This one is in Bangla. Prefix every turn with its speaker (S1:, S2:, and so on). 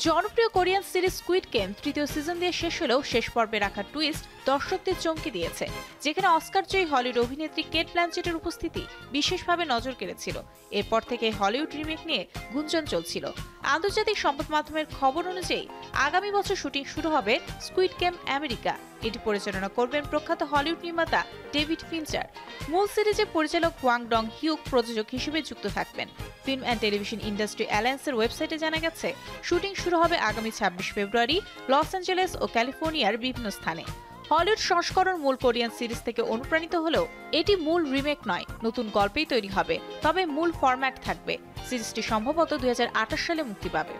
S1: জনপ্রিয় কোরিয়ান সিরিজ স্কুইড গেম তৃতীয় সিজন দিয়ে শেষ হলেও শেষ পর্বে রাখা টুইস্ট দর্শকদের চমকে দিয়েছে, যেখানে অস্কারজয়ী হলিউড অভিনেত্রী কেট ব্ল্যানচেটের উপস্থিতি বিশেষভাবে নজর কেড়েছিল। এরপর থেকে হলিউড রিমেক নিয়ে গুঞ্জন চলছিল। আন্তর্জাতিক সংবাদ মাধ্যমের খবর অনুযায়ী আগামী বছর শুটিং শুরু হবে স্কুইড গেম আমেরিকা। এটি পরিচালনা করবেন প্রখ্যাত হলিউড নির্মাতা ডেভিড ফিঞ্চার। মূল সিরিজে পরিচালক ওয়াং ডং হিউক প্রযোজক হিসেবে যুক্ত থাকবেন। ফিল্ম অ্যান্ড টেলিভিশন ইন্ডাস্ট্রি অ্যালায়েন্সের ওয়েবসাইটে জানা গেছে, শুটিং শুরু হবে আগামী ২৬ ফেব্রুয়ারি লস অ্যাঞ্জেলেস ও ক্যালিফোর্নিয়ার বিভিন্ন স্থানে। হলিউড সংস্করণ মূল কোরিয়ান সিরিজ থেকে অনুপ্রাণিত হলেও এটি মূল রিমেক নয়, নতুন গল্পেই তৈরি হবে, তবে মূল ফরম্যাট থাকবে। সিরিজটি সম্ভবত ২০২৮ সালে মুক্তি পাবে।